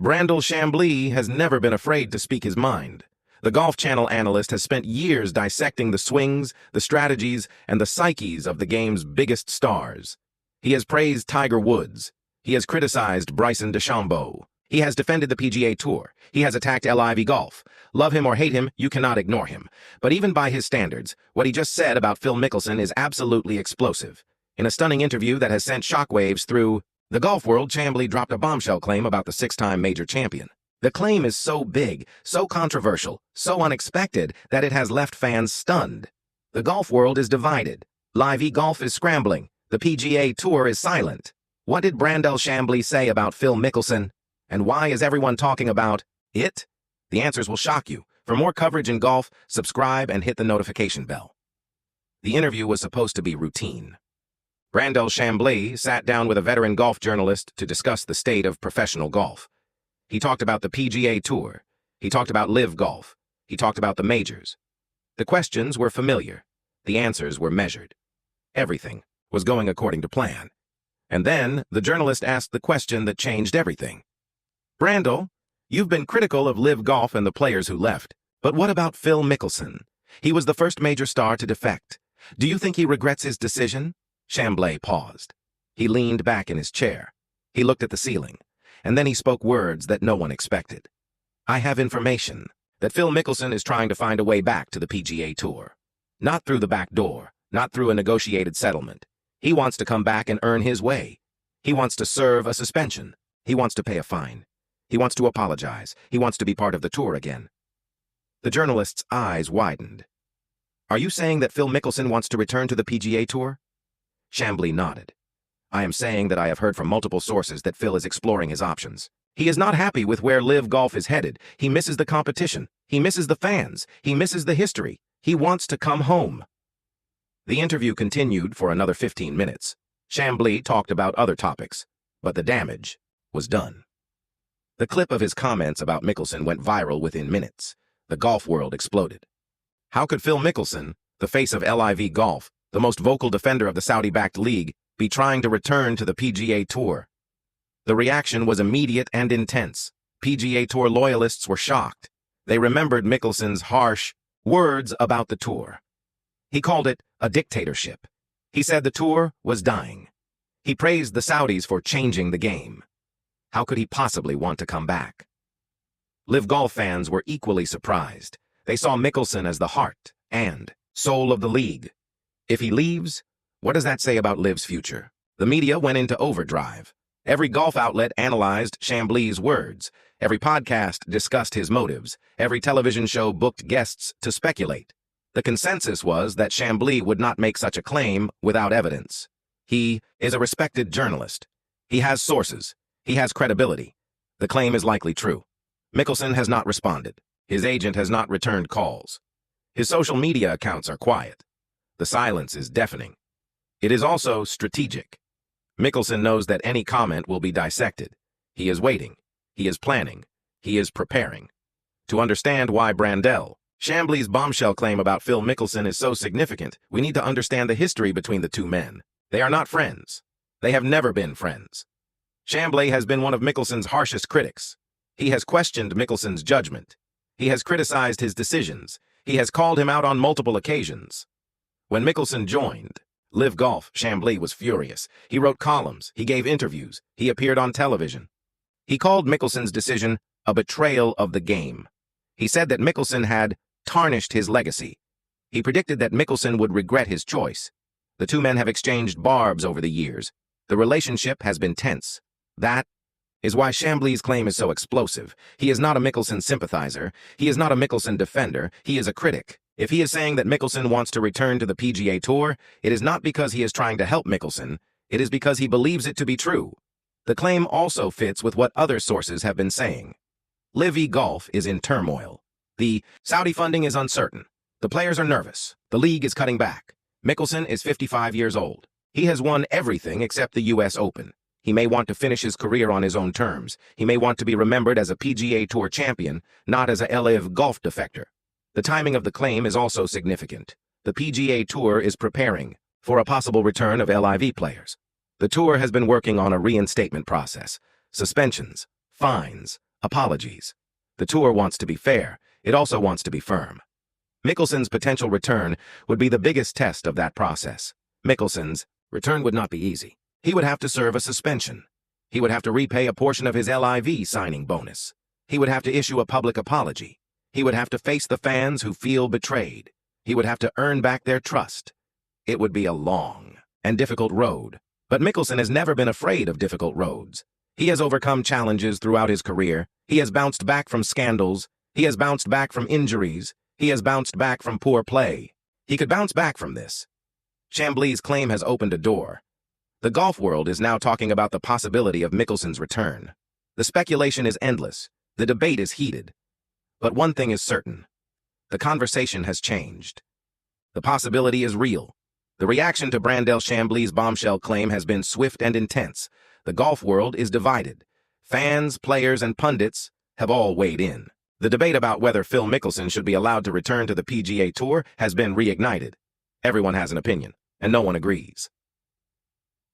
Brandel Chamblee has never been afraid to speak his mind. The Golf Channel analyst has spent years dissecting the swings, the strategies, and the psyches of the game's biggest stars. He has praised Tiger Woods. He has criticized Bryson DeChambeau. He has defended the PGA Tour. He has attacked LIV Golf. Love him or hate him, you cannot ignore him. But even by his standards, what he just said about Phil Mickelson is absolutely explosive. In a stunning interview that has sent shockwaves through the golf world, Chamblee dropped a bombshell claim about the six-time major champion. The claim is so big, so controversial, so unexpected that it has left fans stunned. The golf world is divided. LIV Golf is scrambling. The PGA Tour is silent. What did Brandel Chamblee say about Phil Mickelson? And why is everyone talking about it? The answers will shock you. For more coverage in golf, subscribe and hit the notification bell. The interview was supposed to be routine. Brandel Chamblee sat down with a veteran golf journalist to discuss the state of professional golf. He talked about the PGA Tour. He talked about LIV Golf. He talked about the majors. The questions were familiar. The answers were measured. Everything was going according to plan. And then the journalist asked the question that changed everything. Brandel, you've been critical of LIV Golf and the players who left, but what about Phil Mickelson? He was the first major star to defect. Do you think he regrets his decision? Chamblee paused. He leaned back in his chair. He looked at the ceiling, and then he spoke words that no one expected. I have information that Phil Mickelson is trying to find a way back to the PGA Tour. Not through the back door, not through a negotiated settlement. He wants to come back and earn his way. He wants to serve a suspension. He wants to pay a fine. He wants to apologize. He wants to be part of the tour again. The journalist's eyes widened. Are you saying that Phil Mickelson wants to return to the PGA Tour? Chamblee nodded. I am saying that I have heard from multiple sources that Phil is exploring his options. He is not happy with where LIV Golf is headed. He misses the competition. He misses the fans. He misses the history. He wants to come home. The interview continued for another 15 minutes. Chamblee talked about other topics, but the damage was done. The clip of his comments about Mickelson went viral within minutes. The golf world exploded. How could Phil Mickelson, the face of LIV Golf, the most vocal defender of the Saudi-backed league, be trying to return to the PGA Tour? The reaction was immediate and intense. PGA Tour loyalists were shocked. They remembered Mickelson's harsh words about the tour. He called it a dictatorship. He said the tour was dying. He praised the Saudis for changing the game. How could he possibly want to come back? LIV Golf fans were equally surprised. They saw Mickelson as the heart and soul of the league. If he leaves, what does that say about LIV's future? The media went into overdrive. Every golf outlet analyzed Chamblee's words. Every podcast discussed his motives. Every television show booked guests to speculate. The consensus was that Chamblee would not make such a claim without evidence. He is a respected journalist. He has sources. He has credibility. The claim is likely true. Mickelson has not responded. His agent has not returned calls. His social media accounts are quiet. The silence is deafening. It is also strategic. Mickelson knows that any comment will be dissected. He is waiting. He is planning. He is preparing. To understand why Brandel Chamblee's bombshell claim about Phil Mickelson is so significant, we need to understand the history between the two men. They are not friends. They have never been friends. Chamblee has been one of Mickelson's harshest critics. He has questioned Mickelson's judgment. He has criticized his decisions. He has called him out on multiple occasions. When Mickelson joined LIV Golf, Chamblee was furious. He wrote columns. He gave interviews. He appeared on television. He called Mickelson's decision a betrayal of the game. He said that Mickelson had tarnished his legacy. He predicted that Mickelson would regret his choice. The two men have exchanged barbs over the years. The relationship has been tense. That is why Chamblee's claim is so explosive. He is not a Mickelson sympathizer. He is not a Mickelson defender. He is a critic. If he is saying that Mickelson wants to return to the PGA Tour, it is not because he is trying to help Mickelson. It is because he believes it to be true. The claim also fits with what other sources have been saying. LIV Golf is in turmoil. The Saudi funding is uncertain. The players are nervous. The league is cutting back. Mickelson is 55 years old. He has won everything except the U.S. Open. He may want to finish his career on his own terms. He may want to be remembered as a PGA Tour champion, not as a LIV Golf defector. The timing of the claim is also significant. The PGA Tour is preparing for a possible return of LIV players. The tour has been working on a reinstatement process. Suspensions, fines, Apologies. The tour wants to be fair. It also wants to be firm. Mickelson's potential return would be the biggest test of that process. Mickelson's return would not be easy. He would have to serve a suspension. He would have to repay a portion of his LIV signing bonus. He would have to issue a public apology. He would have to face the fans who feel betrayed. He would have to earn back their trust. It would be a long and difficult road. But Mickelson has never been afraid of difficult roads. He has overcome challenges throughout his career. He has bounced back from scandals. He has bounced back from injuries. He has bounced back from poor play. He could bounce back from this. Chamblee's claim has opened a door. The golf world is now talking about the possibility of Mickelson's return. The speculation is endless. The debate is heated. But one thing is certain. The conversation has changed. The possibility is real. The reaction to Brandel Chamblee's bombshell claim has been swift and intense. The golf world is divided. Fans, players, and pundits have all weighed in. The debate about whether Phil Mickelson should be allowed to return to the PGA Tour has been reignited. Everyone has an opinion, and no one agrees.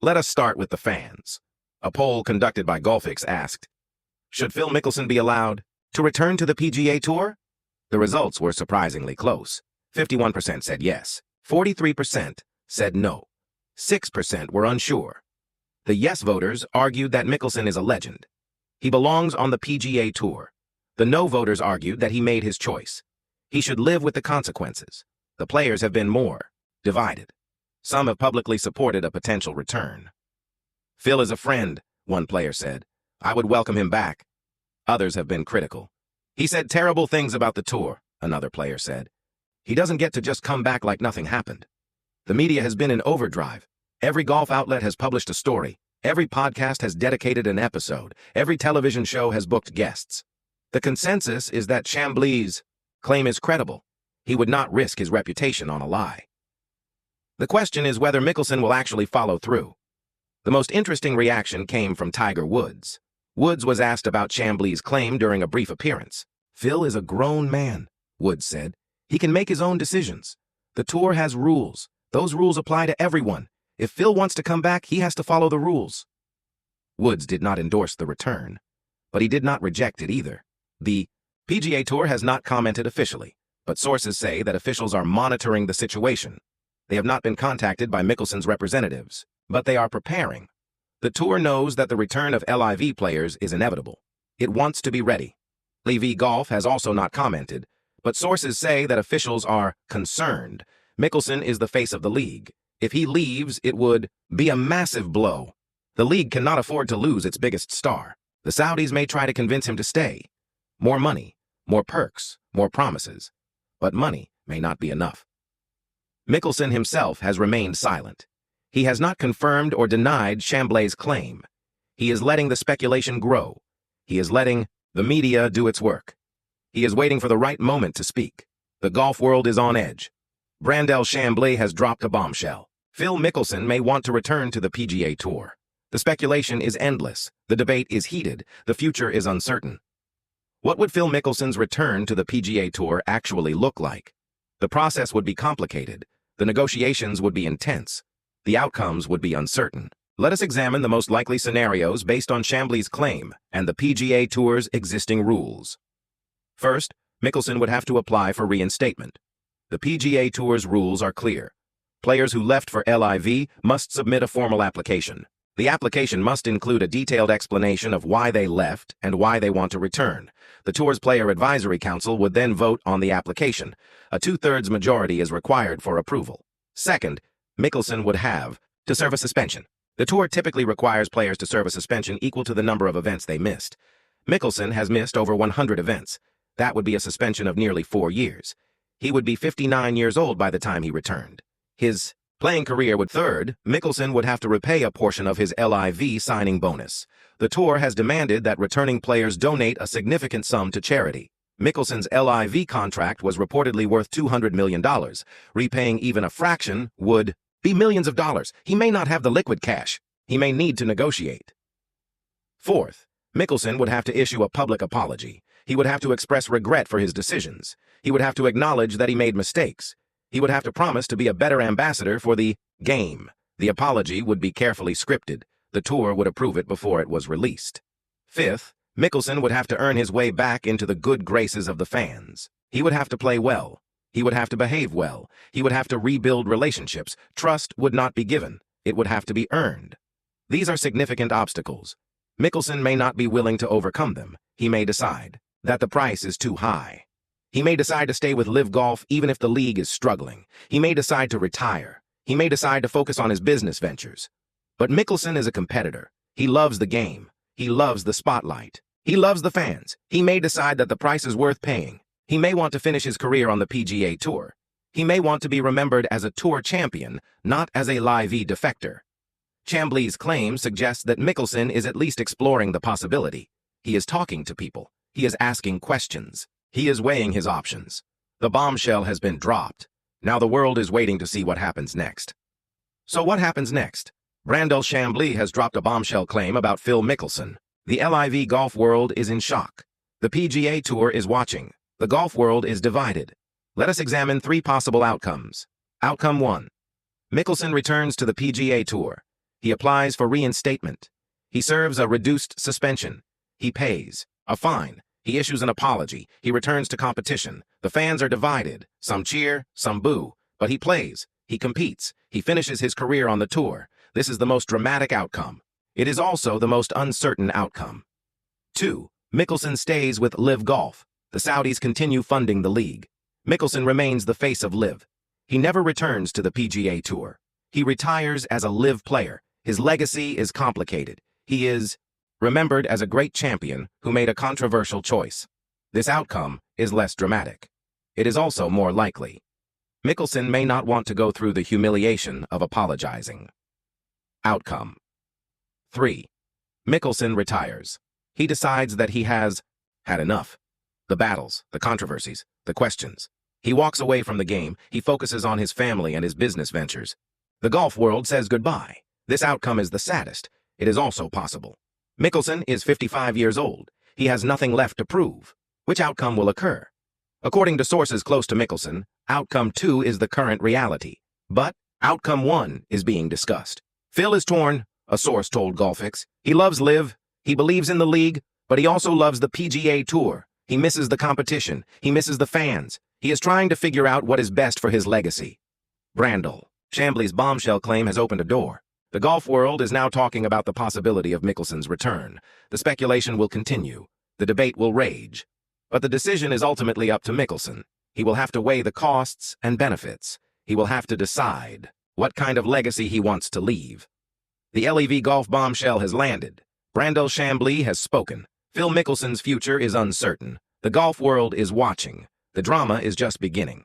Let us start with the fans. A poll conducted by Golfix asked, should Phil Mickelson be allowed to return to the PGA Tour? The results were surprisingly close. 51% said yes. 43% said no. 6% were unsure. The yes voters argued that Mickelson is a legend. He belongs on the PGA Tour. The no voters argued that he made his choice. He should live with the consequences. The players have been more divided. Some have publicly supported a potential return. Phil is a friend, one player said. I would welcome him back. Others have been critical. He said terrible things about the tour, another player said. He doesn't get to just come back like nothing happened. The media has been in overdrive. Every golf outlet has published a story. Every podcast has dedicated an episode. Every television show has booked guests. The consensus is that Chamblee's claim is credible. He would not risk his reputation on a lie. The question is whether Mickelson will actually follow through. The most interesting reaction came from Tiger Woods. Woods was asked about Chamblee's claim during a brief appearance. Phil is a grown man, Woods said. He can make his own decisions. The tour has rules. Those rules apply to everyone. If Phil wants to come back, he has to follow the rules. Woods did not endorse the return, but he did not reject it either. The PGA Tour has not commented officially, but sources say that officials are monitoring the situation. They have not been contacted by Mickelson's representatives, but they are preparing. The tour knows that the return of LIV players is inevitable. It wants to be ready. LIV Golf has also not commented, but sources say that officials are concerned. Mickelson is the face of the league. If he leaves, it would be a massive blow. The league cannot afford to lose its biggest star. The Saudis may try to convince him to stay. More money, more perks, more promises. But money may not be enough. Mickelson himself has remained silent. He has not confirmed or denied Chamblee's claim. He is letting the speculation grow. He is letting the media do its work. He is waiting for the right moment to speak. The golf world is on edge. Brandel Chamblee has dropped a bombshell. Phil Mickelson may want to return to the PGA Tour. The speculation is endless. The debate is heated. The future is uncertain. What would Phil Mickelson's return to the PGA Tour actually look like? The process would be complicated. The negotiations would be intense. The outcomes would be uncertain. Let us examine the most likely scenarios based on Chamblee's claim and the PGA Tour's existing rules. First, Mickelson would have to apply for reinstatement. The PGA Tour's rules are clear. Players who left for LIV must submit a formal application. The application must include a detailed explanation of why they left and why they want to return. The Tour's Player Advisory Council would then vote on the application. A 2/3 majority is required for approval. Second, Mickelson would have to serve a suspension. The Tour typically requires players to serve a suspension equal to the number of events they missed. Mickelson has missed over 100 events. That would be a suspension of nearly 4 years. He would be 59 years old by the time he returned. His playing career would third, Mickelson would have to repay a portion of his LIV signing bonus. The Tour has demanded that returning players donate a significant sum to charity. Mickelson's LIV contract was reportedly worth $200 million. Repaying even a fraction would be millions of dollars. He may not have the liquid cash. He may need to negotiate. Fourth, Mickelson would have to issue a public apology. He would have to express regret for his decisions. He would have to acknowledge that he made mistakes. He would have to promise to be a better ambassador for the game. The apology would be carefully scripted. The Tour would approve it before it was released. Fifth, Mickelson would have to earn his way back into the good graces of the fans. He would have to play well. He would have to behave well. He would have to rebuild relationships. Trust would not be given. It would have to be earned. These are significant obstacles. Mickelson may not be willing to overcome them. He may decide that the price is too high. He may decide to stay with LIV Golf even if the league is struggling. He may decide to retire. He may decide to focus on his business ventures. But Mickelson is a competitor. He loves the game. He loves the spotlight. He loves the fans. He may decide that the price is worth paying. He may want to finish his career on the PGA Tour. He may want to be remembered as a tour champion, not as a LIV defector. Chamblee's claim suggests that Mickelson is at least exploring the possibility. He is talking to people. He is asking questions. He is weighing his options. The bombshell has been dropped. Now the world is waiting to see what happens next. So what happens next? Brandel Chamblee has dropped a bombshell claim about Phil Mickelson. The LIV golf world is in shock. The PGA Tour is watching. The golf world is divided. Let us examine 3 possible outcomes. Outcome 1. Mickelson returns to the PGA Tour. He applies for reinstatement. He serves a reduced suspension. He pays a fine. He issues an apology. He returns to competition. The fans are divided. Some cheer, some boo. But he plays. He competes. He finishes his career on the tour. This is the most dramatic outcome. It is also the most uncertain outcome. 2. Mickelson stays with LIV Golf. The Saudis continue funding the league. Mickelson remains the face of LIV. He never returns to the PGA Tour. He retires as a LIV player. His legacy is complicated. He is remembered as a great champion who made a controversial choice. This outcome is less dramatic. It is also more likely. Mickelson may not want to go through the humiliation of apologizing. Outcome 3. Mickelson retires. He decides that he has had enough. The battles, the controversies, the questions. He walks away from the game. He focuses on his family and his business ventures. The golf world says goodbye. This outcome is the saddest. It is also possible. Mickelson is 55 years old. He has nothing left to prove. Which outcome will occur? According to sources close to Mickelson, outcome 2 is the current reality. But outcome 1 is being discussed. Phil is torn, a source told Golfix. He loves LIV. He believes in the league, but he also loves the PGA Tour. He misses the competition. He misses the fans. He is trying to figure out what is best for his legacy. Brandel Chamblee's bombshell claim has opened a door. The golf world is now talking about the possibility of Mickelson's return. The speculation will continue. The debate will rage. But the decision is ultimately up to Mickelson. He will have to weigh the costs and benefits. He will have to decide what kind of legacy he wants to leave. The LIV Golf bombshell has landed. Brandel Chamblee has spoken. Phil Mickelson's future is uncertain. The golf world is watching. The drama is just beginning.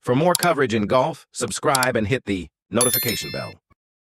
For more coverage in golf, subscribe and hit the notification bell.